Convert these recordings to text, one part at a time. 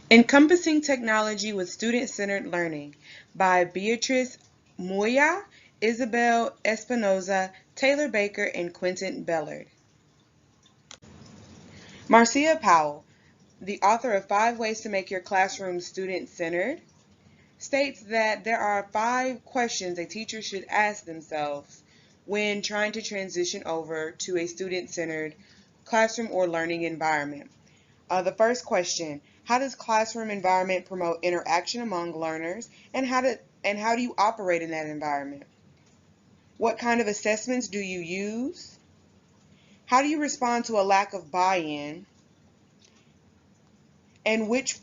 Encompassing Technology with Student-Centered Learning by Beatrice Moya, Isabel Espinoza, Taylor Baker, and Quentin Bellard. Marcia Powell, the author of 5 Ways to Make Your Classroom Student-Centered, states that there are 5 questions a teacher should ask themselves when trying to transition over to a student-centered classroom or learning environment. The first question: how does classroom environment promote interaction among learners, and how do you operate in that environment? What kind of assessments do you use? How do you respond to a lack of buy-in? And which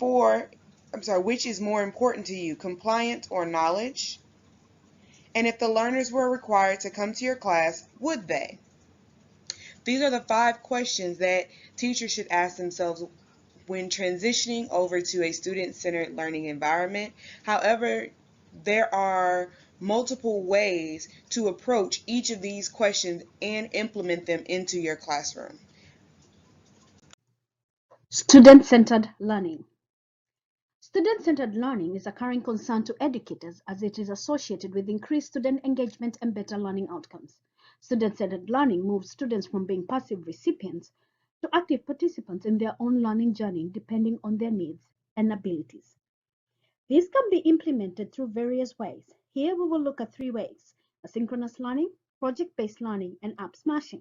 is more important to you, compliance or knowledge? And if the learners were required to come to your class, would they? These are the 5 questions that teachers should ask themselves when transitioning over to a student-centered learning environment. However, there are multiple ways to approach each of these questions and implement them into your classroom. Student-centered learning. Student-centered learning is a current concern to educators as it is associated with increased student engagement and better learning outcomes. Student-centered learning moves students from being passive recipients to active participants in their own learning journey depending on their needs and abilities. This can be implemented through various ways. Here we will look at 3 ways: asynchronous learning, project-based learning, and app smashing.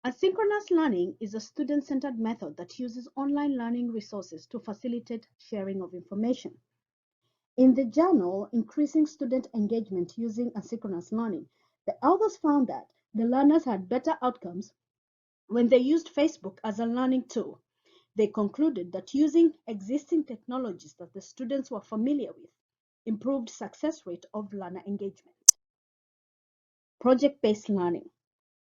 Asynchronous learning is a student-centered method that uses online learning resources to facilitate sharing of information. In the journal Increasing Student Engagement Using Asynchronous Learning, the authors found that the learners had better outcomes when they used Facebook as a learning tool. They concluded that using existing technologies that the students were familiar with improved success rate of learner engagement. Project-based learning.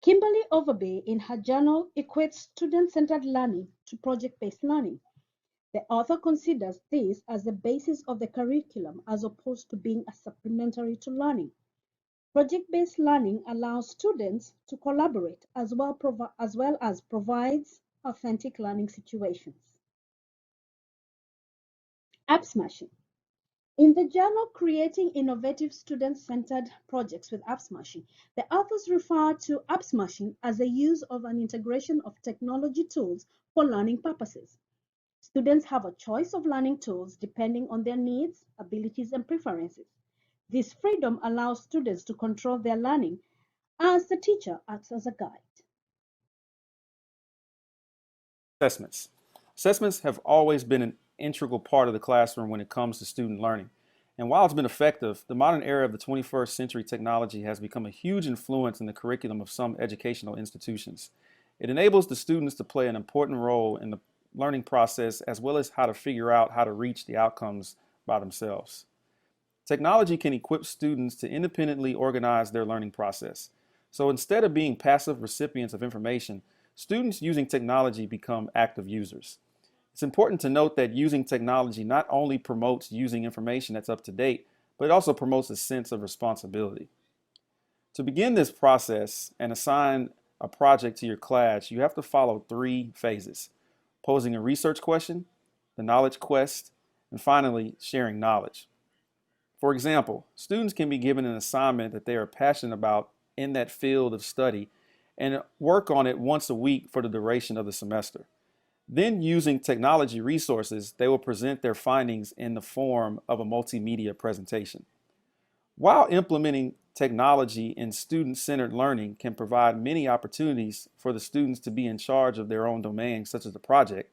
Kimberly Overby, in her journal, equates student-centered learning to project-based learning. The author considers this as the basis of the curriculum as opposed to being a supplementary to learning. Project-based learning allows students to collaborate as well as provides authentic learning situations. App smashing. In the journal Creating Innovative Student-Centered Projects with App Smashing, the authors refer to app smashing as the use of an integration of technology tools for learning purposes. Students have a choice of learning tools depending on their needs, abilities, and preferences. This freedom allows students to control their learning as the teacher acts as a guide. Assessments. Assessments have always been an integral part of the classroom when it comes to student learning. And while it's been effective, the modern era of the 21st century technology has become a huge influence in the curriculum of some educational institutions. It enables the students to play an important role in the learning process as well as how to figure out how to reach the outcomes by themselves. Technology can equip students to independently organize their learning process. So instead of being passive recipients of information, students using technology become active users. It's important to note that using technology not only promotes using information that's up to date, but it also promotes a sense of responsibility. To begin this process and assign a project to your class, you have to follow 3 phases: posing a research question, the knowledge quest, and finally, sharing knowledge. For example, students can be given an assignment that they are passionate about in that field of study and work on it once a week for the duration of the semester. Then, using technology resources, they will present their findings in the form of a multimedia presentation. While implementing technology in student-centered learning can provide many opportunities for the students to be in charge of their own domain, such as the project,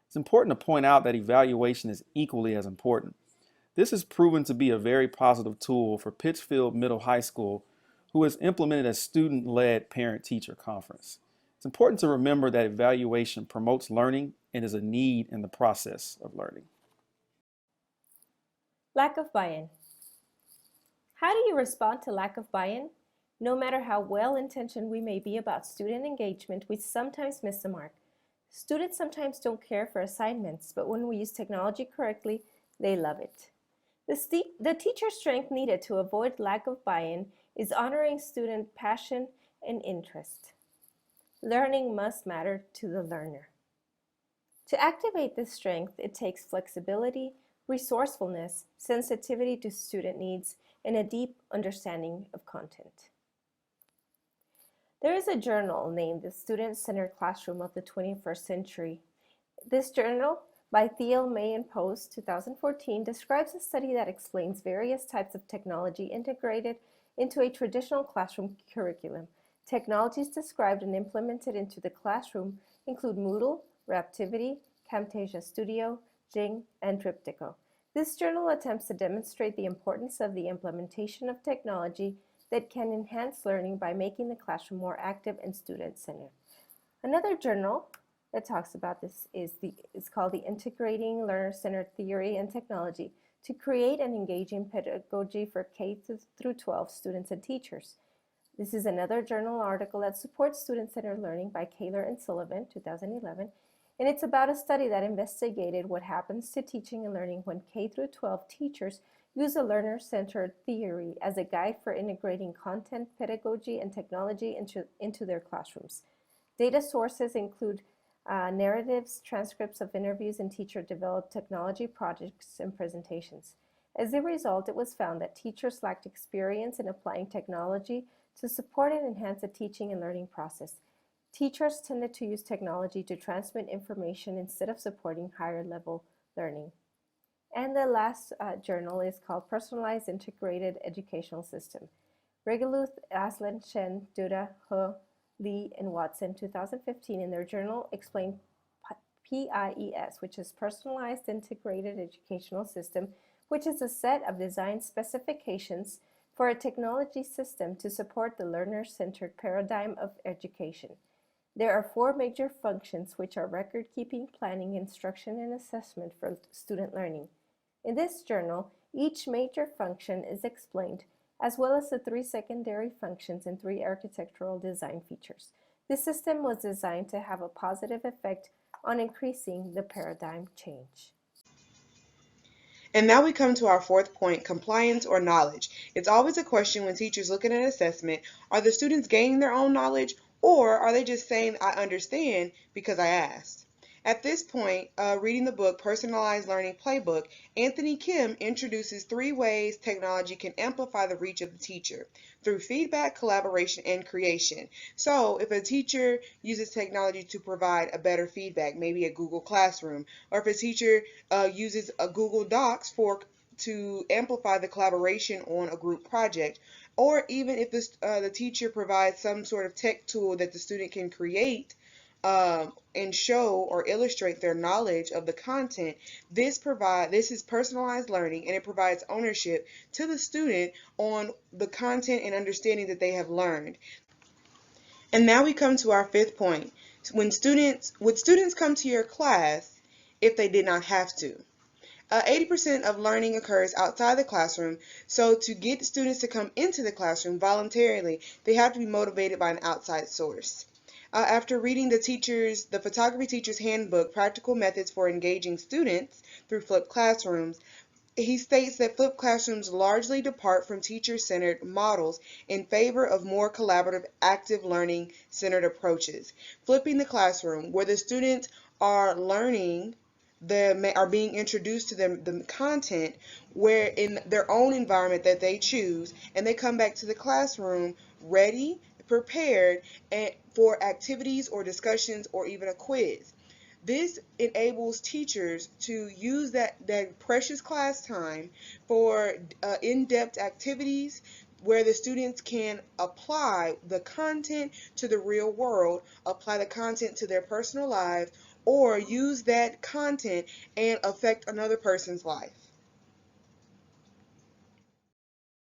it's important to point out that evaluation is equally as important. This has proven to be a very positive tool for Pittsfield Middle High School, who has implemented a student-led parent-teacher conference. It's important to remember that evaluation promotes learning and is a need in the process of learning. Lack of buy-in. How do you respond to lack of buy-in? No matter how well-intentioned we may be about student engagement, we sometimes miss the mark. Students sometimes don't care for assignments, but when we use technology correctly, they love it. The teacher strength needed to avoid lack of buy-in is honoring student passion and interest. Learning must matter to the learner. To activate this strength, it takes flexibility, resourcefulness, sensitivity to student needs, and a deep understanding of content. There is a journal named the Student-Centered Classroom of the 21st Century. This journal, by Thiel, May, and Post, 2014, describes a study that explains various types of technology integrated into a traditional classroom curriculum. Technologies described and implemented into the classroom include Moodle, Raptivity, Camtasia Studio, Jing, and Triptycho. This journal attempts to demonstrate the importance of the implementation of technology that can enhance learning by making the classroom more active and student-centered. Another journal that talks about this is called the Integrating Learner-Centered Theory and Technology to Create an Engaging Pedagogy for K through 12 Students and Teachers. This is another journal article that supports student-centered learning by Kaler and Sullivan, 2011, and it's about a study that investigated what happens to teaching and learning when K through 12 teachers use a learner-centered theory as a guide for integrating content, pedagogy, and technology into their classrooms. Data sources include narratives, transcripts of interviews, and teacher-developed technology projects and presentations. As a result, it was found that teachers lacked experience in applying technology to support and enhance the teaching and learning process. Teachers tended to use technology to transmit information instead of supporting higher-level learning. And the last journal is called Personalized Integrated Educational System. Regeluth, Aslan, Shen, Duda, He, Lee, and Watson, 2015, in their journal explained PIES, which is Personalized Integrated Educational System, which is a set of design specifications for a technology system to support the learner-centered paradigm of education. There are 4 major functions, which are record-keeping, planning, instruction, and assessment for student learning. In this journal, each major function is explained, as well as the 3 secondary functions and 3 architectural design features. This system was designed to have a positive effect on increasing the paradigm change. And now we come to our fourth point, compliance or knowledge. It's always a question when teachers look at an assessment, are the students gaining their own knowledge, or are they just saying, I understand because I asked? At this point, reading the book Personalized Learning Playbook, Anthony Kim introduces 3 ways technology can amplify the reach of the teacher through feedback, collaboration, and creation. So if a teacher uses technology to provide a better feedback, maybe a Google Classroom, or if a teacher uses a Google Docs to amplify the collaboration on a group project, or even if the teacher provides some sort of tech tool that the student can create and show or illustrate their knowledge of the content, this is personalized learning, and it provides ownership to the student on the content and understanding that they have learned. And now we come to our 5th point. Would students come to your class if they did not have to? 80% of learning occurs outside the classroom, so to get students to come into the classroom voluntarily, they have to be motivated by an outside source. After reading the photography teacher's handbook, Practical Methods for Engaging Students through Flipped Classrooms, he states that flipped classrooms largely depart from teacher-centered models in favor of more collaborative, active learning-centered approaches. Flipping the classroom, where the students are learning, are being introduced to them the content where in their own environment that they choose, and they come back to the classroom ready, prepared for activities or discussions or even a quiz. This enables teachers to use that precious class time for in-depth activities where the students can apply the content to the real world, apply the content to their personal lives, or use that content and affect another person's life.